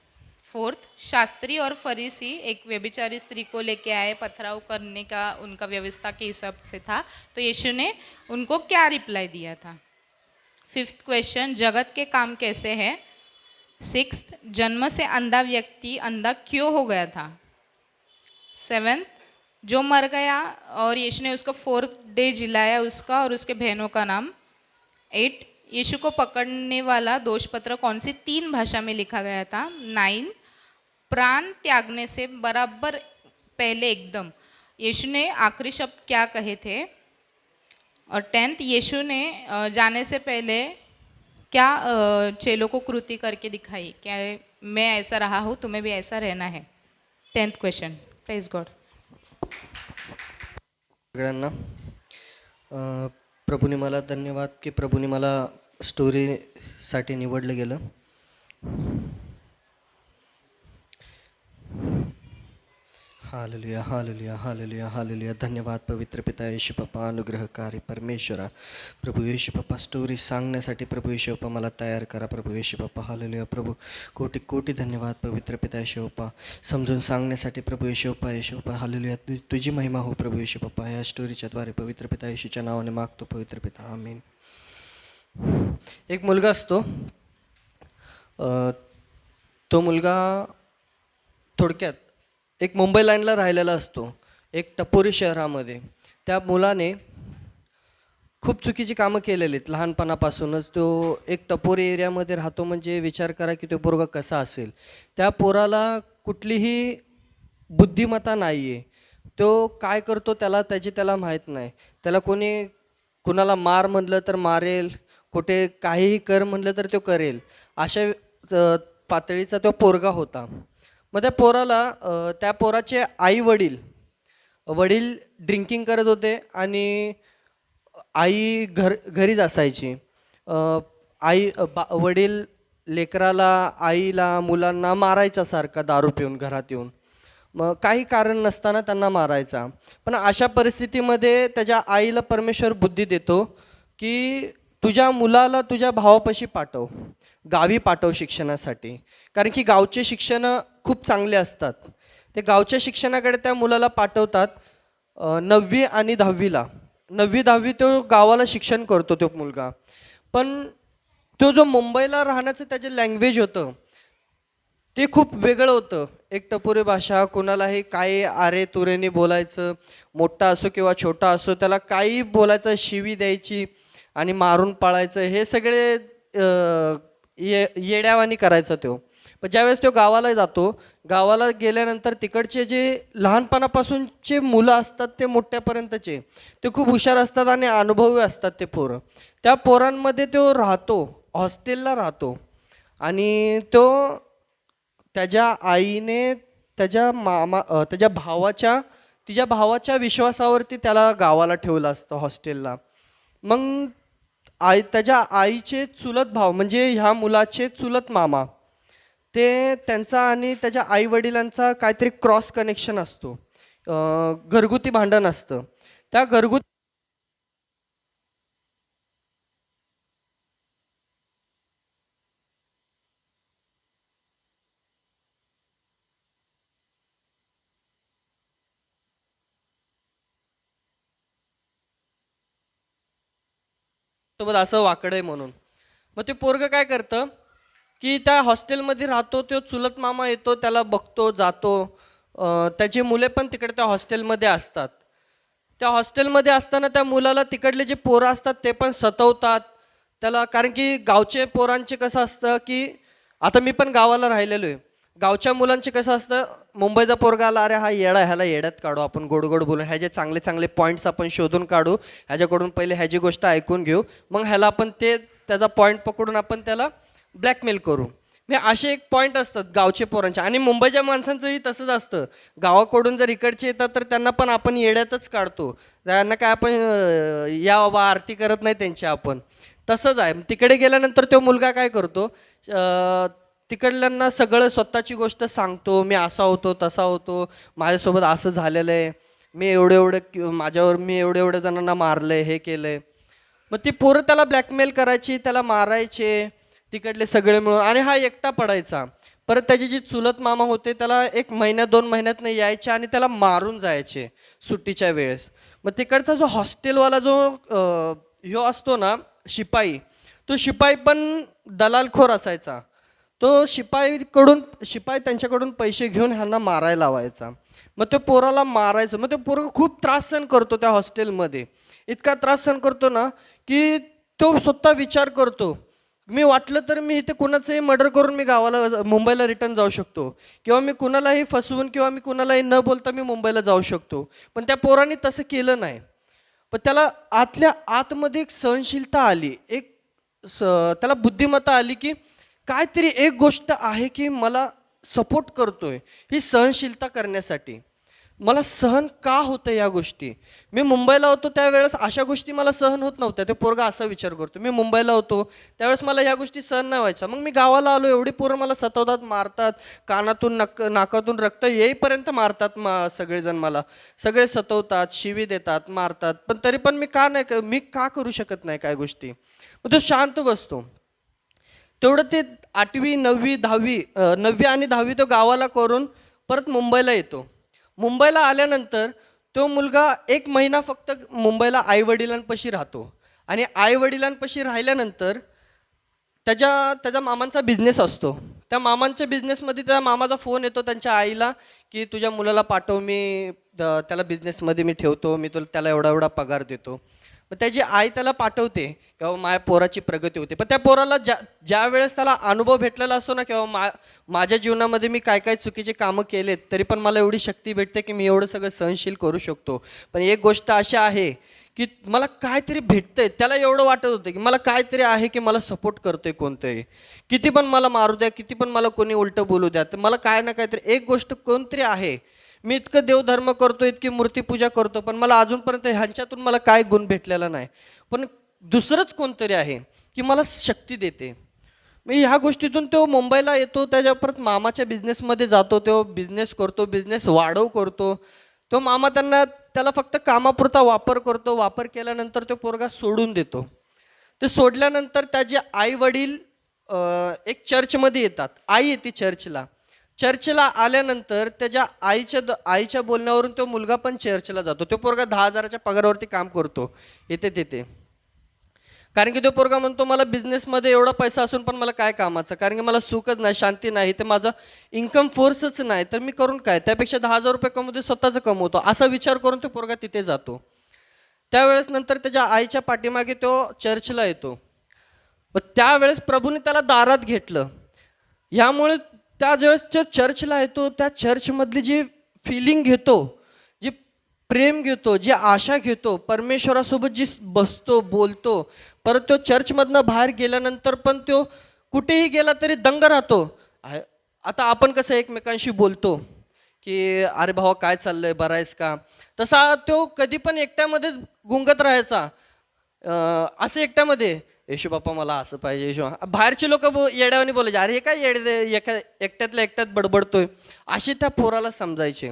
फोर्थ, शास्त्री और फरीसी एक व्यभिचारी स्त्री को लेके आए, पथराव करने का उनका व्यवस्था के हिसाब से था, तो यीशु ने उनको क्या रिप्लाई दिया था? फिफ्थ क्वेश्चन, जगत के काम कैसे है? सिक्स्थ, जन्म से अंधा व्यक्ति अंधा क्यों हो गया था? सेवेंथ, जो मर गया और यीशु ने उसको 4th डे जिलाया उसका और उसके बहनों का नाम। 8, यीशु को पकड़ने वाला दोषपत्र कौन सी 3 भाषा में लिखा गया था? 9, प्राण त्यागने से बराबर पहले एकदम यीशु ने आखिरी शब्द क्या कहे थे? और 10th, यीशु ने जाने से पहले क्या चेलों को कृति करके दिखाई, क्या मैं ऐसा रहा हूँ, तुम्हें भी ऐसा रहना है? 10th question. Praise God. सगळ्यांना प्रभूने मला धन्यवाद की प्रभूने मला स्टोरीसाठी निवडलं गेलं। Hallelujah hallelujah hallelujah hallelujah. धन्यवाद पवित्र पिता येशू पप्पा, अनुग्रहकारी परमेश्वरा। प्रभू येशू पप्पा, स्टोरी सांगण्यासाठी प्रभू येशू पप्पा मला तयार करा प्रभू येशू पप्पा। हालेलुया प्रभू, कोटी कोटी धन्यवाद पवित्र पिता येशू पप्पा, समजून सांगण्यासाठी प्रभू येशू पप्पा। हालेलुया, तुझी महिमा हो प्रभू येशू पप्पा, या स्टोरीच्या द्वारे पवित्र पिता येशूच्या नावाने मागतो पवित्र पिता, आमीन। एक मुलगा असतो, तो मुलगा थोडक्यात एक मुंबई लाईनला राहिलेला असतो, एक टपोरी शहरामध्ये। त्या मुलाने खूप चुकीची कामं केलेली आहेत लहानपणापासूनच। तो एक टपोरी एरियामध्ये राहतो, म्हणजे विचार करा की तो पोरगा कसा असेल। त्या पोराला कुठलीही बुद्धिमत्ता नाही आहे, तो काय करतो त्याला माहीत नाही। त्याला कुणाला मार म्हणलं तर मारेल, कुठे काहीही कर म्हणलं तर तो करेल, अशा पातळीचा तो पोरगा होता। मग त्या पोराचे आई वडील ड्रिंकिंग करत होते आणि आई घरीच असायची। वडील लेकराला, आईला, मुलांना मारायचा सारखा दारू पिऊन घरात येऊन, मग काही कारण नसताना त्यांना मारायचा। पण अशा परिस्थितीमध्ये त्याच्या आईला परमेश्वर बुद्धी देतो की तुझ्या मुलाला तुझ्या भावापाशी पाठव, गावी पाठव शिक्षणासाठी, कारण की गावचे शिक्षण खूप चांगले असतात। ते गावच्या शिक्षणाकडे त्या मुलाला पाठवतात। 9वी आणि 10वीला, 9वी 10वी तो गावाला शिक्षण करतो तो मुलगा। पण तो जो मुंबईला राहण्याचं त्याचे लँग्वेज होतं ते खूप वेगळं होतं। एक टपोरी भाषा, कुणालाही काय आरे तुरेने बोलायचं, मोठा असो किंवा छोटा असो त्याला काही बोलायचं, शिवी द्यायची आणि मारून पाळायचं, हे सगळे येड्यावानी करायचा तो. पण ज्यावेळेस तो गावाला जातो, गावाला गेल्यानंतर तिकडचे जे लहानपणापासूनचे मुलं असतात ते मोठ्यापर्यंतचे ते खूप हुशार असतात आणि अनुभवी असतात ते पोरं. त्या पोरांमध्ये तो राहतो, हॉस्टेलला राहतो आणि तो त्याच्या आईने त्याच्या तिच्या भावाच्या विश्वासावरती त्याला गावाला ठेवलं असतं हॉस्टेलला. मग त्याच्या आईचे चुलत भाव म्हणजे ह्या मुलाचे चुलत मामा ते त्यांचा आणि त्याच्या आई वडिलांचा काहीतरी क्रॉस कनेक्शन असतो, घरगुती भांडण असतं. त्या घरगुती सोबत असं वाकडं आहे म्हणून. मग ते पोरगं काय करतं की त्या हॉस्टेलमध्ये राहतो, तो चुलत मामा येतो, त्याला बघतो, जातो. त्याची मुले पण तिकडे त्या हॉस्टेलमध्ये असतात. त्या हॉस्टेलमध्ये असताना त्या मुलाला तिकडले जे पोरं असतात ते पण सतवतात त्याला. कारण की गावचे पोरांचे कसं असतं की आता मी पण गावाला राहिलेलो आहे, गावच्या मुलांचे कसं असतं, मुंबईचा पोरगा आला, अरे हा येडा, ह्याला येड्यात काढू आपण, गोड गोड बोलून ह्याचे चांगले चांगले पॉईंट्स आपण शोधून काढू, ह्याच्याकडून पहिले ह्याची गोष्ट ऐकून घेऊ, मग ह्याला आपण त्याचा पॉईंट पकडून आपण त्याला ब्लॅकमेल करू. मी असे एक पॉईंट असतात गावचे पोरांचे. आणि मुंबईच्या माणसांचंही तसंच असतं, गावाकडून जर इकडचे येतात तर त्यांना पण आपण येड्यातच काढतो, त्यांना काय आपण या बाबा आरती करत नाही त्यांची आपण. तसंच आहे. तिकडे गेल्यानंतर तो मुलगा काय करतो, तिकडल्यांना सगळं स्वतःची गोष्ट सांगतो, मी असा होतो तसा होतो, माझ्यासोबत असं झालेलं आहे, मी एवढे जणांना मारलं आहे, हे केलं आहे. मग ती पोरं त्याला ब्लॅकमेल करायची, त्याला मारायचे तिकडले सगळे मिळून. आणि हा एकटा पडायचा. परत त्याचे जे चुलत मामा होते त्याला 1 महिन्यात 2 महिन्यात नाही यायचे आणि त्याला मारून जायचे सुट्टीच्या वेळेस. मग तिकडचा जो हॉस्टेलवाला जो ह्यो असतो ना शिपाई, तो शिपाई पण दलालखोर असायचा. तो शिपाई त्यांच्याकडून पैसे घेऊन ह्यांना मारायला लावायचा. मग तो पोराला मारायचं. मग तो पोरं खूप त्रास सहन करतो त्या हॉस्टेलमध्ये. इतका त्रास सहन करतो ना की तो स्वतः विचार करतो, मी वाटलं तर मी इथे कुणाचंही मर्डर करून मी मुंबईला रिटर्न जाऊ शकतो, किंवा मी कुणालाही फसवून किंवा मी कुणालाही न बोलता मी मुंबईला जाऊ शकतो. पण त्या पोराने तसं केलं नाही. पण त्याला आतमध्ये एक सहनशीलता आली, त्याला बुद्धिमत्ता आली की काहीतरी एक गोष्ट आहे की मला सपोर्ट करतोय, ही सहनशीलता करण्यासाठी. मला सहन का होतं या गोष्टी. मी मुंबईला होतो त्यावेळेस अशा गोष्टी मला सहन होत नव्हत्या. ते पोरगा असा विचार करतो, मी मुंबईला होतो त्यावेळेस मला ह्या गोष्टी सहन नाही व्हायच्या. मग मी गावाला आलो, एवढी पोरं मला सतवतात, मारतात, कानातून नाकातून रक्त येईपर्यंत मारतात, सगळेजण मला सगळे सतवतात, शिवी देतात, मारतात. पण तरी पण मी का करू शकत नाही काय गोष्टी. मग तो शांत बसतो. तेवढं ते 8वी 9वी 10वी आणि 10वी तो गावाला करून परत मुंबईला येतो. मुंबईला आल्यानंतर तो मुलगा 1 महिना फक्त मुंबईला आईवडिलांपाशी राहतो. आणि आईवडिलांपाशी राहिल्यानंतर त्याच्या मामांचा बिझनेस असतो. त्या मामांच्या बिझनेसमध्ये त्या मामाचा फोन येतो त्यांच्या आईला की तुझ्या मुलाला पाठव, मी त्याला बिझनेसमध्ये मी ठेवतो, मी त्याला एवढा पगार देतो. मग त्याची आई त्याला पाठवते किंवा माझ्या पोराची प्रगती होते. पण त्या पोराला ज्या वेळेस त्याला अनुभव भेटलेला असतो ना, किंवा माझ्या जीवनामध्ये मी काय काय चुकीचे कामं केलेत तरी पण मला एवढी शक्ती भेटते की मी एवढं सगळं सहनशील करू शकतो. पण एक गोष्ट अशी आहे की मला काहीतरी भेटतंय, त्याला एवढं वाटत होतं की मला काहीतरी आहे की मला सपोर्ट करतोय कोणतरी, किती पण मला मारू द्या, किती पण मला कोणी उलटं बोलू द्या, तर मला काय ना काहीतरी एक गोष्ट कोणतरी आहे. मी इतकं देवधर्म करतो, इतकी मूर्तीपूजा करतो, पण मला अजूनपर्यंत ह्यांच्यातून मला काय गुण भेटलेला नाही. पण दुसरंच कोणतरी आहे की मला शक्ती देते. मी ह्या गोष्टीतून तो मुंबईला येतो, त्याच्या परत मामाच्या बिझनेसमध्ये जातो, तो बिझनेस करतो, बिझनेस वाढव करतो. तो मामा त्याला फक्त कामापुरता वापर करतो. वापर केल्यानंतर तो पोरगा सोडून देतो. ते सोडल्यानंतर त्याचे आई वडील एक चर्चमध्ये येतात. आई येते चर्चला आल्यानंतर त्याच्या आईच्या बोलण्यावरून तो मुलगा पण चर्चला जातो. तो पोरगा 10,000च्या पगारावरती काम करतो येते तिथे. कारण की तो पोरगा म्हणतो मला बिझनेसमध्ये एवढा पैसा असून पण मला काय कामाचं, कारण की मला सुखच नाही, शांती नाही, ते माझा इन्कम फोर्सच नाही, तर मी करून काय, त्यापेक्षा 10,000 रुपये कमवतो, स्वतःचं कमवतो, असा विचार करून तो पोरगा तिथे जातो. त्यावेळेस नंतर त्याच्या आईच्या पाठीमागे तो चर्चला येतो. व त्यावेळेस प्रभूने त्याला दारात घेतलं. यामुळे त्या ज्यावेळेस जो चर्चला येतो त्या चर्चमधली जी फिलिंग घेतो, जी प्रेम घेतो, जी आशा घेतो, परमेश्वरासोबत जी बसतो बोलतो, परत तो चर्चमधनं बाहेर गेल्यानंतर पण तो कुठेही गेला तरी दंग राहतो. आता आपण कसं एकमेकांशी बोलतो की अरे भावा काय चाललंय, बरा आहेस का, तसा तो कधी पण एकट्यामध्येच गुंगत राहायचा. असं एकट्यामध्ये येशू बाप्पा मला असं पाहिजे, येशू. बाहेरचे लोक येड्यावानी बोलायचे, अरे हे काय एकट्यातल्या एकट्यात बडबडतोय, असे त्या पोराला समजायचे.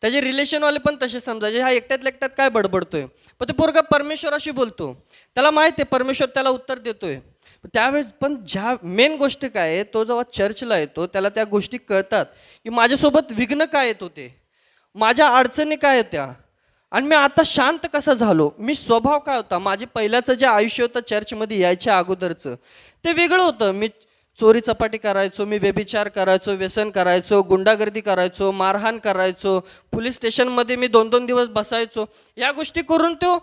त्याचे रिलेशनवाले पण तसे समजायचे, हा एकट्यातल्या एकट्यात काय बडबडतोय. पण ते पोरगा परमेश्वराशी बोलतो, त्याला माहिती आहे परमेश्वर त्याला उत्तर देतोय. त्यावेळेस पण ज्या मेन गोष्ट काय आहे, तो जेव्हा चर्चला येतो त्याला त्या गोष्टी कळतात की माझ्यासोबत विघ्न काय येत होते, माझ्या अडचणी काय होत्या, आणि मी आता शांत कसा झालो. मी स्वभाव काय होता, माझे पहिल्याचं जे आयुष्य होतं चर्चमध्ये यायच्या अगोदरचं ते वेगळं होतं. मी चोरी चपाटी करायचो, मी व्यभिचार करायचो, व्यसन करायचो, गुंडागर्दी करायचो, मारहाण करायचो, पोलीस स्टेशनमध्ये मी 2-2 दिवस बसायचो, या गोष्टी करून तो.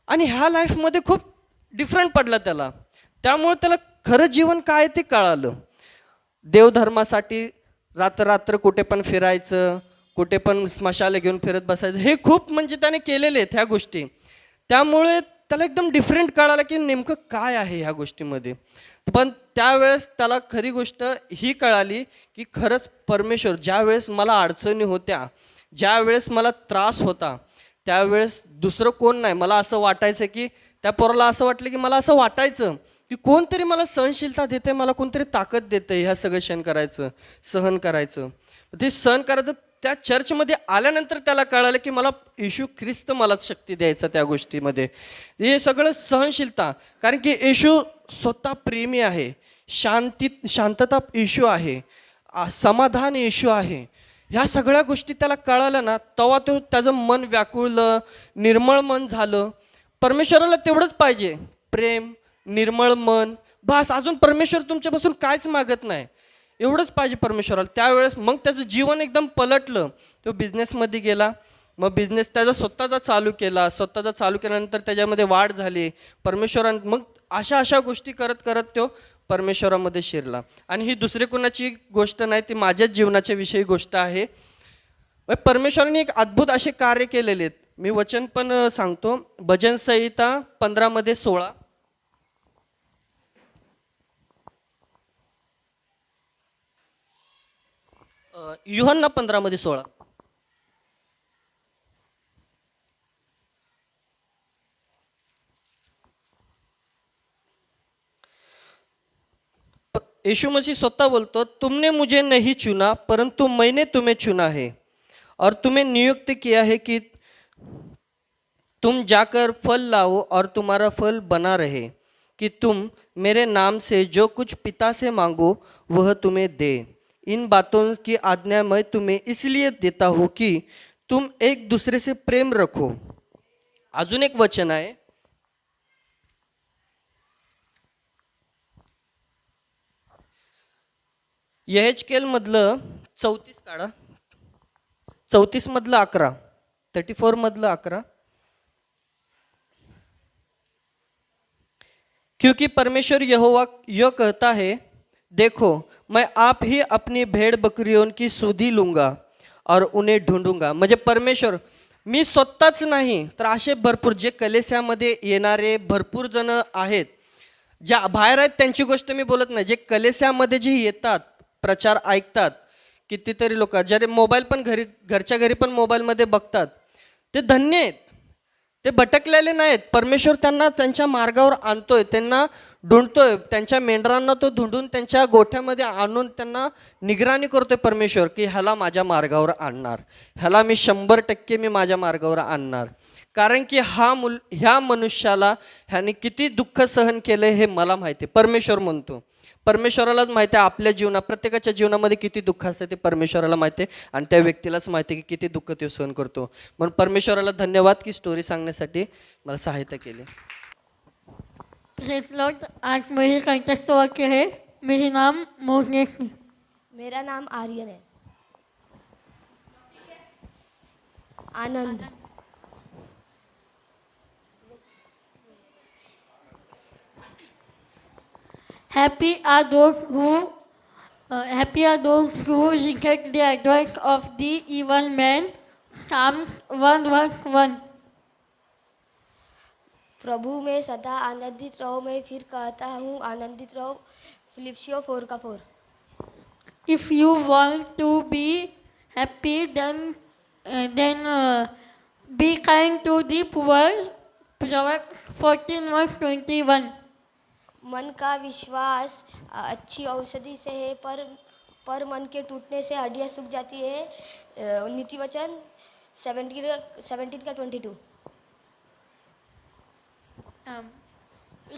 आणि ह्या लाईफमध्ये खूप डिफरंट पडला त्याला. त्यामुळे त्याला खरं जीवन काय ते कळालं. देवधर्मासाठी रात्र कुठे पण फिरायचं, कुठे पण स्मशाले घेऊन फिरत बसायचं, हे खूप म्हणजे त्याने केलेले आहेत ह्या गोष्टी. त्यामुळे त्याला एकदम डिफरंट कळालं की नेमकं काय आहे ह्या गोष्टीमध्ये. पण त्यावेळेस त्याला खरी गोष्ट ही कळाली की खरंच परमेश्वर, ज्या वेळेस मला अडचणी होत्या, ज्या वेळेस मला त्रास होता, त्यावेळेस दुसरं कोण नाही. मला असं वाटायचं की त्या पोराला असं वाटलं की मला असं वाटायचं की कोणतरी मला सहनशीलता देते, मला कोणतरी ताकद देते ह्या सगळं सहन करायचं. ते सहन करायचं. त्या चर्चमध्ये आल्यानंतर त्याला कळालं की मला येशू ख्रिस्त मला शक्ती द्यायचा त्या गोष्टीमध्ये. हे सगळं सहनशीलता, कारण की येशू स्वतः प्रेमी आहे, शांतता येशू आहे, समाधान येशू आहे. ह्या सगळ्या गोष्टी त्याला कळाल्या ना, तेव्हा तो त्याचं मन व्याकुळलं, निर्मळ मन झालं. परमेश्वराला तेवढंच पाहिजे, प्रेम, निर्मळ मन, बस. अजून परमेश्वर तुमच्यापासून काहीच मागत नाही, एवढंच पाहिजे परमेश्वराला. त्यावेळेस मग त्याचं जीवन एकदम पलटलं. तो बिझनेसमध्ये गेला, मग बिझनेस त्याचा स्वतःचा चालू केल्यानंतर त्याच्यामध्ये वाढ झाली परमेश्वरानं. मग अशा गोष्टी करत करत तो परमेश्वरामध्ये शिरला. आणि ही दुसरी कोणाची गोष्ट नाही, ती माझ्याच जीवनाच्या विषयी गोष्ट आहे. परमेश्वराने एक अद्भुत असे कार्य केलेले आहेत. मी वचन पण सांगतो, भजन संहिता 15:16. यूहन्ना 15:16. यीशु मसीह स्वतः बोलतो, तुमने मुझे नहीं चुना परंतु मैंने तुम्हें चुना है और तुम्हें नियुक्त किया है कि तुम जाकर फल लाओ और तुम्हारा फल बना रहे, कि तुम मेरे नाम से जो कुछ पिता से मांगो वह तुम्हें दे. इन बातों की आज्ञा मैं तुम्हें इसलिए देता हूँ कि तुम एक दूसरे से प्रेम रखो. अजून एक वचन आहे, यहेजकेल मधलं 34 काढा, 34 मधलं 11, 34 मधलं 11. क्योंकि परमेश्वर यहोवा यह कहता है, देखो मैं आप ही अपनी भेड़ बकरियों की सुधी लूंगा और उन्हें ढूंढूंगा. म्हणजे परमेश्वर, मी स्वतःच नाही तर असे भरपूर जे कलेस्यामध्ये येणारे भरपूर जण आहेत, ज्या बाहेर आहेत त्यांची गोष्ट मी बोलत नाही, जे कलेस्यामध्ये जे येतात, प्रचार ऐकतात, कितीतरी लोक ज्यारे मोबाईल पण घरच्या घरी पण मोबाईलमध्ये बघतात, ते धन्य आहेत. ते भटकलेले नाहीत. परमेश्वर त्यांना त्यांच्या मार्गावर आणतोय, त्यांना ढूंढतोय. त्यांच्या मेंढरांना तो ढूंढून त्यांच्या गोठ्यामध्ये आणून त्यांना निगराणी करतोय परमेश्वर, की ह्याला माझ्या मार्गावर आणणार, ह्याला मी 100% मी माझ्या मार्गावर आणणार. कारण की ह्या मनुष्याला ह्याने किती दुःख सहन केले हे मला माहिती आहे. परमेश्वर म्हणतो, परमेश्वरालाच माहिती आहे आपल्या जीवनात, प्रत्येकाच्या जीवनामध्ये किती दुःख असते ते परमेश्वराला माहिती आहे, आणि त्या व्यक्तीलाच माहिती आहे की किती दुःख तो सहन करतो. म्हणून परमेश्वराला धन्यवाद की स्टोरी सांगण्यासाठी मला सहायता केली. Praise Lord. आज मेरे कंटक वाक्य है, मेरे नाम मोहने सिंह. मेरा नाम आर्यन है. आनंद. happy are those who reject the advice of the evil man. Psalms 1:1. प्रभु में सदा आनंदित रहो, मैं फिर कहता हूँ आनंदित रहो। फिलिप्सियों 4:4। If you want to be happy, then be kind to the poor. Proverbs 14:21. मन का विश्वास अच्छी औषधि से है, पर मन के टूटने से हड्डियाँ सूख जाती है। नीति वचन 17:22।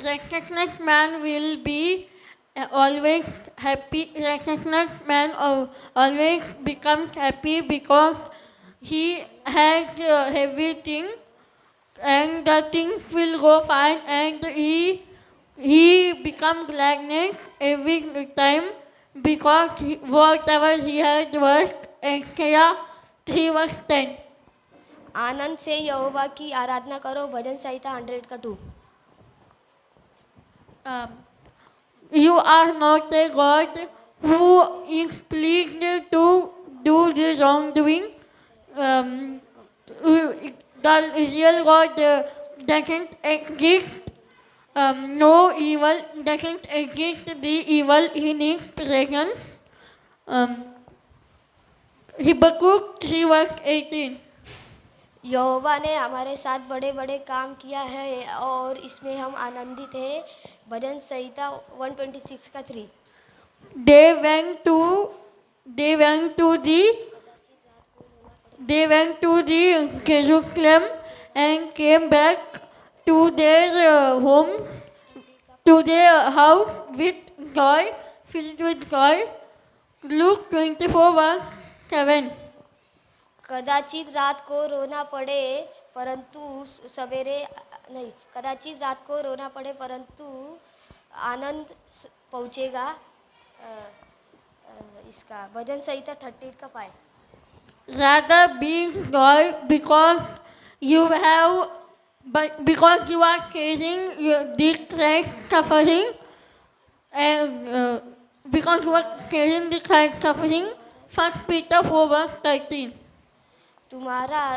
Righteous man will be always happy. Righteous man always becomes happy because he has everything, and the things will go fine, and he becomes gladness every time because whatever he has worked. Isaiah 3:10. आनंद से यहोवा की आराधना करो। भजन संहिता 100:2। You are not a God who is pleased to do the wrongdoing. The real God doesn't exist. No evil doesn't exist. The evil in his presence. Habakkuk 3:18. यहोवा ने हमारे साथ बड़े बड़े काम किया है और इसमें हम आनंदित हैं। भजन संहिता 126:3। They went to the Jerusalem and came back to their home, to their house with joy, filled with joy. Luke 24:7. कदाचित रात को रोना पड़े परंतु सवेरे नहीं, कदाचित रात को रोना पड़े परंतु आनंद पहुँचेगा। इसका भजन संहिता 13:5। Rather be joy because you are carrying the Christ suffering, and because you are carrying the Christ suffering. 1 Peter 4:13. तुम्हें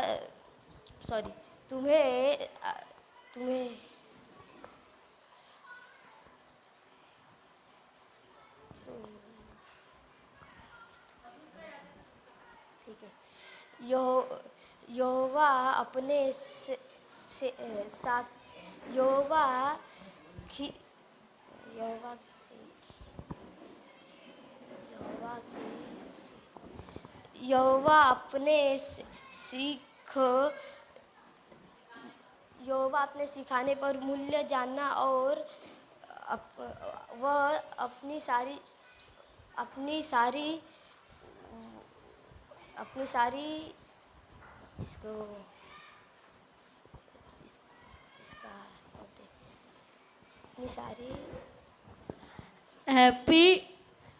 ठीक है। यहोवा अपने साथ यहोवा अपने सिखाने पर मूल्य जानना और वह अपनी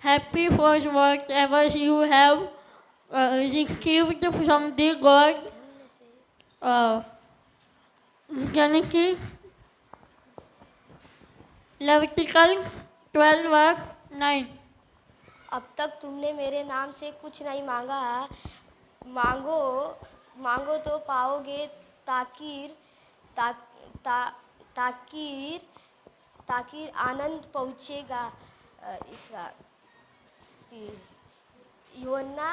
Happy for whatever you have received from the God. यानी कि लेविटिकल 12:9। अब तक तुमने मेरे नाम से कुछ नहीं मांगा, मांगो तो पाओगे, ताकि आनंद पहुँचेगा। इसका योना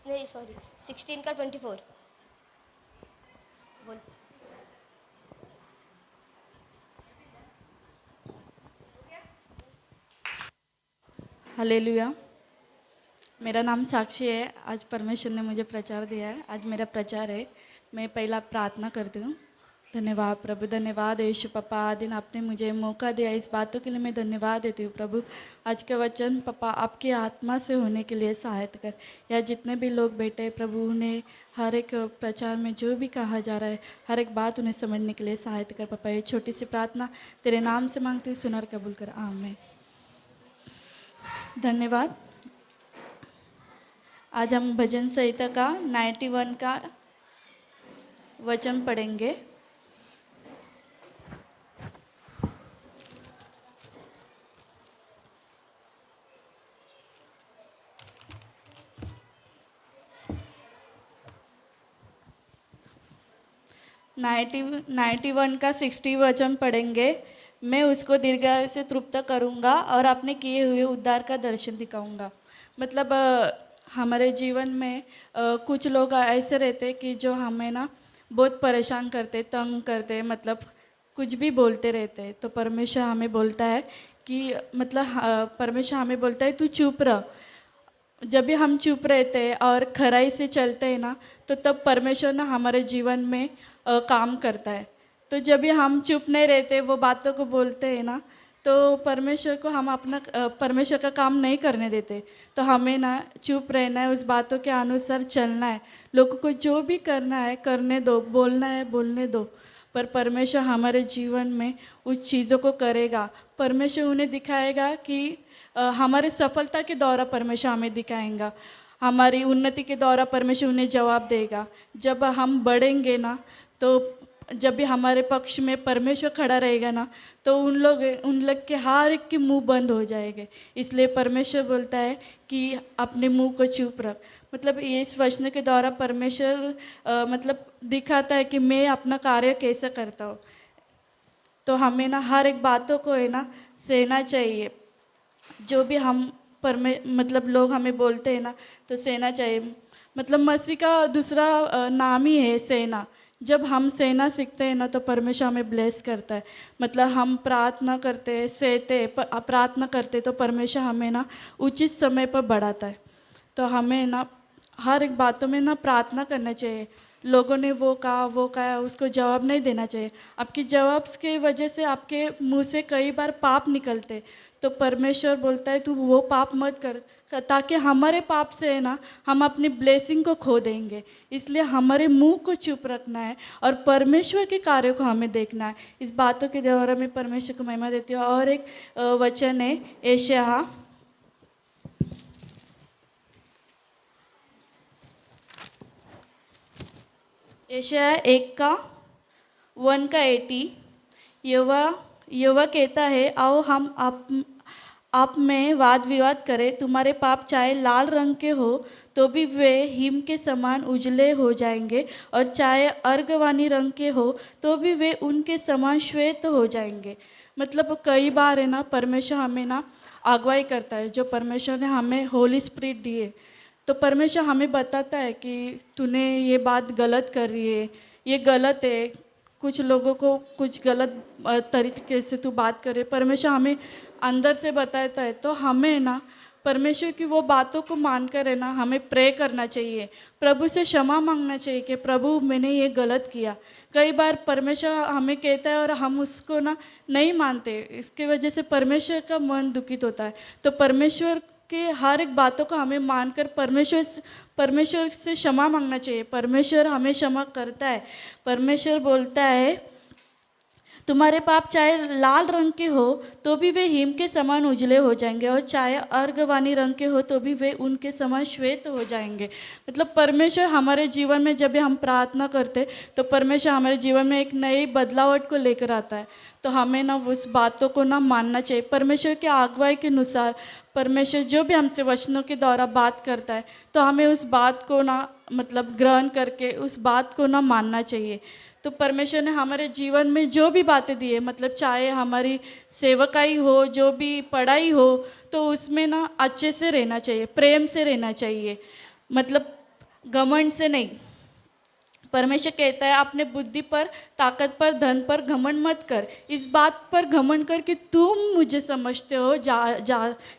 16:24। बोल। हालेलुया। मेरा नाम साक्षी है। आज परमेश्वर ने मुझे प्रचार दिया है। आज मेरा प्रचार है। मैं पहला प्रार्थना करती हूँ। धन्यवाद प्रभु, धन्यवाद यीशु पापा, दिन आपने मुझे मौका दिया, इस बातों के लिए मैं धन्यवाद देती हूँ प्रभु। आज का वचन पापा आपकी आत्मा से होने के लिए सहायता कर। या जितने भी लोग बैठे हैं प्रभु, उन्हें हर एक प्रचार में जो भी कहा जा रहा है, हर एक बात उन्हें समझने के लिए सहायता कर पापा। ये छोटी सी प्रार्थना तेरे नाम से मांगती हूँ, सुनर कबूल कर, आमीन। धन्यवाद। आज हम भजन संहिता का 91 का वचन पढ़ेंगे। 91 का 60 वचन पढ़ेंगे। मैं उसको दीर्घायु से तृप्त करूँगा और अपने किए हुए उद्धार का दर्शन दिखाऊँगा। मतलब हमारे जीवन में कुछ लोग ऐसे रहते कि जो हमें ना बहुत परेशान करते, तंग करते, मतलब कुछ भी बोलते रहते। तो परमेश्वर हमें बोलता है कि मतलब परमेश्वर हमें बोलता है तू चुप रह। जब भी हम चुप रहते हैं और खराई से चलते हैं ना, तो तब परमेश्वर ना हमारे जीवन में काम करता है। तो जब भी हम चुप नहीं रहते, वो बातों को बोलते हैं ना, तो परमेश्वर को हम अपना परमेश्वर का काम नहीं करने देते। तो हमें ना चुप रहना है, उस बातों के अनुसार चलना है। लोगों को जो भी करना है करने दो, बोलना है बोलने दो, पर परमेश्वर हमारे जीवन में उस चीज़ों को करेगा। परमेश्वर उन्हें दिखाएगा कि हमारे सफलता के द्वारा परमेश्वर हमें दिखाएगा, हमारी उन्नति के द्वारा परमेश्वर उन्हें जवाब देगा। जब हम बढ़ेंगे ना, तो जब भी हमारे पक्ष में परमेश्वर खड़ा रहेगा ना, तो उन लोग के हर एक के मुंह बंद हो जाएंगे। इसलिए परमेश्वर बोलता है कि अपने मुंह को चुप रख। मतलब ये इस वचन के द्वारा परमेश्वर मतलब दिखाता है कि मैं अपना कार्य कैसे करता हूँ। तो हमें ना हर एक बातों को है ना सहना चाहिए। जो भी हम मतलब लोग हमें बोलते हैं ना, तो सहना चाहिए। मतलब मसीह का दूसरा नाम ही है सहना। जब हम सहना सीखते हैं ना, तो परमेश्वर हमें ब्लेस करता है। मतलब हम प्रार्थना करते, सहते, प्रार्थना करते, तो परमेश्वर हमें ना उचित समय पर बढ़ाता है। तो हमें ना हर एक बातों में ना प्रार्थना करना चाहिए। लोगों ने वो कहा उसको जवाब नहीं देना चाहिए। आपकी जवाब की वजह से आपके मुंह से कई बार पाप निकलते, तो परमेश्वर बोलता है तू वो पाप मत कर, ताकि हमारे पाप से है ना हम अपनी ब्लेसिंग को खो देंगे। इसलिए हमारे मुंह को चुप रखना है और परमेश्वर के कार्यों को हमें देखना है। इस बातों के द्वारा मैं परमेश्वर को महिमा देती हूँ। और एक वचन है यशायाह 1:80। यहोवा कहता है आओ हम आप में वाद विवाद करें। तुम्हारे पाप चाहे लाल रंग के हो तो भी वे हिम के समान उजले हो जाएंगे, और चाहे अर्गवानी रंग के हो तो भी वे उनके समान श्वेत हो जाएंगे। मतलब कई बार है ना परमेश्वर हमें ना अगुवाई करता है। जो परमेश्वर ने हमें होली स्पिरिट दी है, तो परमेश्वर हमें बताता है कि तूने ये बात गलत कर रही है, ये गलत है। कुछ लोगों को कुछ गलत तरीके से तू बात करे, परमेश्वर हमें अंदर से बताता है। तो हमें ना परमेश्वर की वो बातों को मानकर है ना हमें प्रे करना चाहिए, प्रभु से क्षमा मांगना चाहिए कि प्रभु मैंने ये गलत किया। कई बार परमेश्वर हमें कहता है और हम उसको ना नहीं मानते, इसकी वजह से परमेश्वर का मन दुखित होता है। तो परमेश्वर के हर एक बातों को हमें मानकर परमेश्वर से क्षमा मांगना चाहिए। परमेश्वर हमें क्षमा करता है। परमेश्वर बोलता है तुम्हारे पाप चाहे लाल रंग के हो तो भी वे हिम के समान उजले हो जाएंगे, और चाहे अर्गवानी रंग के हो तो भी वे उनके समान श्वेत हो जाएंगे। मतलब परमेश्वर हमारे जीवन में जब भी हम प्रार्थना करते, तो परमेश्वर हमारे जीवन में एक नई बदलावट को लेकर आता है। तो हमें ना उस बातों को ना मानना चाहिए। परमेश्वर के अगुवाई के अनुसार परमेश्वर जो भी हमसे वचनों के द्वारा बात करता है, तो हमें उस बात को ना मतलब ग्रहण करके उस बात को ना मानना चाहिए। तो परमेश्वर ने हमारे जीवन में जो भी बातें दी है, मतलब चाहे हमारी सेवकाई हो, जो भी पढ़ाई हो, तो उसमें ना अच्छे से रहना चाहिए, प्रेम से रहना चाहिए, मतलब घमंड से नहीं। परमेश्वर कहता है अपने बुद्धि पर, ताकत पर, धन पर घमंड मत कर। इस बात पर घमंड कर कि तुम मुझे समझते हो,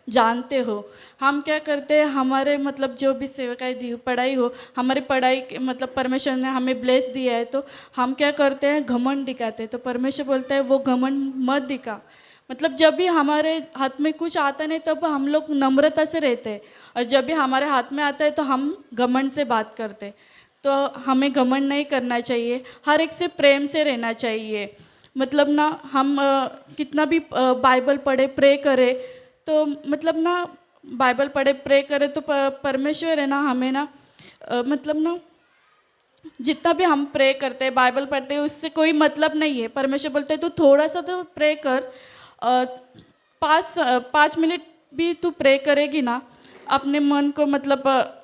जानते हो। हम क्या करते हैं, हमारे मतलब जो भी सेवकाई दी पढ़ाई हो, हमारी पढ़ाई मतलब परमेश्वर ने हमें ब्लेस दिया है, तो हम क्या करते हैं, घमंड दिखाते हैं। तो परमेश्वर बोलता है वो घमंड मत दिखा। मतलब जब भी हमारे हाथ में कुछ आता नहीं, तब हम लोग नम्रता से रहते हैं, और जब भी हमारे हाथ में आता है तो हम घमंड से बात करते हैं। तो हमें घमंड नहीं करना चाहिए, हर एक से प्रेम से रहना चाहिए। मतलब ना हम कितना भी बाइबल पढ़े, प्रे करें, तो मतलब ना बाइबल पढ़े, प्रे करें, तो परमेश्वर है ना हमें ना मतलब ना जितना भी हम प्रे करते हैं, बाइबल पढ़ते हैं, उससे कोई मतलब नहीं है। परमेश्वर बोलते हैं तो थोड़ा सा तो प्रे कर, 5 मिनट भी तू प्रे करेगी ना, अपने मन को मतलब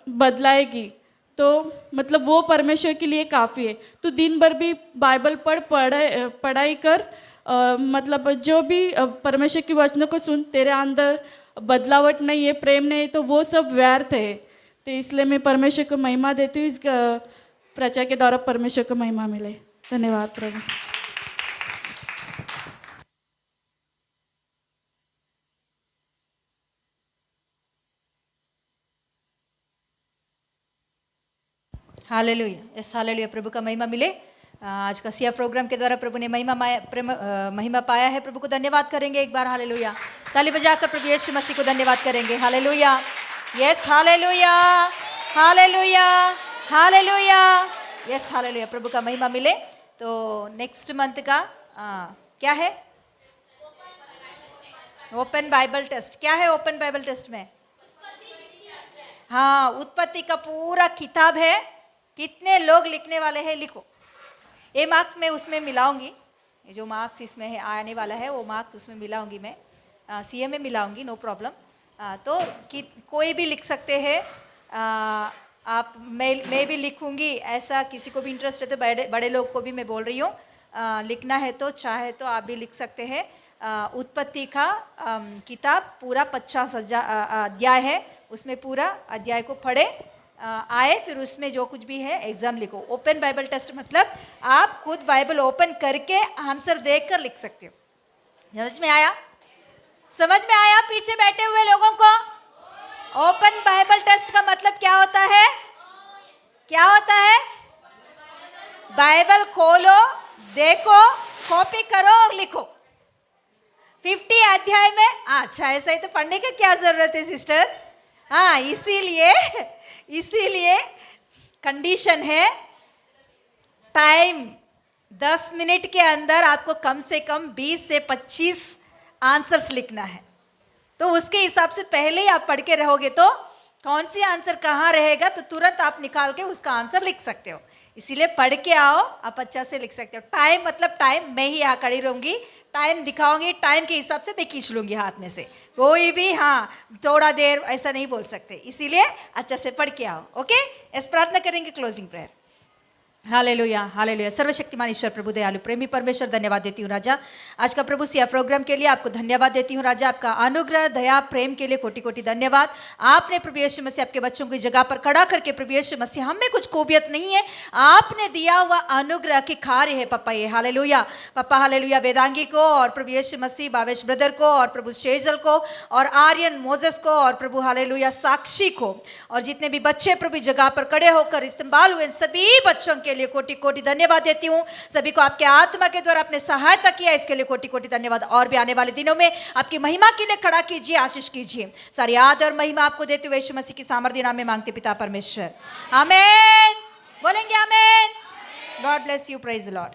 बदलाएगी, तो तो मतलब वो परमेश्वर के लिए काफ़ी है। तो दिन भर भी बाइबल पढ़ाई कर, मतलब जो भी परमेश्वर की वचनों को सुन, तेरे अंदर बदलावट नहीं है, प्रेम नहीं है, तो वो सब व्यर्थ है। तो इसलिए मैं परमेश्वर को महिमा देती हूँ, इस प्रचार के द्वारा परमेश्वर को महिमा मिले। धन्यवाद प्रभु। हालेलुया, यस हालेलुया, प्रभु का महिमा मिले। आज का सिया प्रोग्राम के द्वारा प्रभु ने महिमा पाया है। प्रभु को धन्यवाद करेंगे एक बार। हालेलुया, ताली बजाकर प्रभु यीशु मसीह को धन्यवाद करेंगे। Hallelujah, yes hallelujah, hallelujah, hallelujah, yes hallelujah, प्रभु का महिमा मिले। तो नेक्स्ट मंथ का क्या है? Open Bible test. क्या है ओपन बाइबल टेस्ट में? हाँ, उत्पत्ति का पूरा किताब है। कितने लोग लिखने वाले हैं? लिखो। ये मार्क्स मैं उसमें मिलाऊंगी, ये जो मार्क्स इसमें है आने वाला है वो मार्क्स उसमें मिलाऊंगी, मैं सीए में मिलाऊंगी, नो प्रॉब्लम। तो कोई भी लिख सकते हैं। आप मैं भी लिखूंगी, ऐसा किसी को भी इंटरेस्ट है तो बड़े लोग को भी मैं बोल रही हूँ, लिखना है तो चाहे तो आप भी लिख सकते हैं। उत्पत्ति का किताब पूरा 50 अध्याय है, उसमें पूरा अध्याय को पढ़े आए, फिर उसमें जो कुछ भी है एग्जाम लिखो। ओपन बाइबल टेस्ट मतलब आप खुद बाइबल ओपन करके आंसर देखकर लिख सकते हो। समझ में आया? समझ में आया पीछे बैठे हुए लोगों को? ओपन बाइबल टेस्ट का मतलब क्या होता है? क्या होता है? बाइबल खोलो, देखो, कॉपी करो और लिखो। 50 अध्याय में, अच्छा ऐसा ही तो पढ़ने का क्या जरूरत है सिस्टर? हाँ, इसीलिए कंडीशन है टाइम 10 मिनट के अंदर आपको कम से कम 20 से 25 आंसर्स लिखना है। तो उसके हिसाब से पहले ही आप पढ़ के रहोगे तो कौन सी आंसर कहाँ रहेगा तो तुरंत आप निकाल के उसका आंसर लिख सकते हो। इसीलिए पढ़ के आओ, आप अच्छा से लिख सकते हो। टाइम मतलब टाइम, मैं ही यहाँ खड़ी रहूँगी, टाइम दिखाऊंगी, टाइम के हिसाब से मैं खींच लूँगी हाथ में से। कोई भी हाँ थोड़ा देर ऐसा नहीं बोल सकते, इसीलिए अच्छा से पढ़ के आओ। ओके, इस प्रार्थना करेंगे, क्लोजिंग प्रेयर। Hallelujah, hallelujah. सर्वशक्तिमान ईश्वर प्रभु दयालु प्रेमी परमेश्वर, धन्यवाद देती हूँ राजा आज का प्रभु सिया प्रोग्राम के लिए। आपको धन्यवाद देती हूँ राजा, आपका अनुग्रह दया प्रेम के लिए कोटि कोटि धन्यवाद। आपने प्रभु यीशु मसीह आपके बच्चों की जगह पर खड़ा करके प्रभु यीशु मसीह, हम में कुछ खूबियत नहीं है, आपने दिया हुआ अनुग्रह की कार्य है पप्पा ये। हालेलुया पप्पा, हालेलुया। वेदांगी को और प्रभु यीशु मसीह, भावेश ब्रदर को और प्रभु शेजल को और आर्यन मोजेस को और प्रभु हालेलुया साक्षी को और जितने भी बच्चे प्रभु जगह पर खड़े होकर इस्तेमाल हुए सभी बच्चों के लिए कोटि कोटि धन्यवाद देती हूँ। सभी को आपके आत्मा के द्वारा आपने सहायता किया, इसके लिए कोटि कोटि धन्यवाद। और भी आने वाले दिनों में आपकी महिमा के लिए खड़ा कीजिए, आशीष कीजिए। सारी आदर और महिमा आपको देते हुए यीशु मसीह की सामर्थ्य नाम में मांगते पिता परमेश्वर, आमेन। बोलेंगे amen. God bless you, praise the Lord.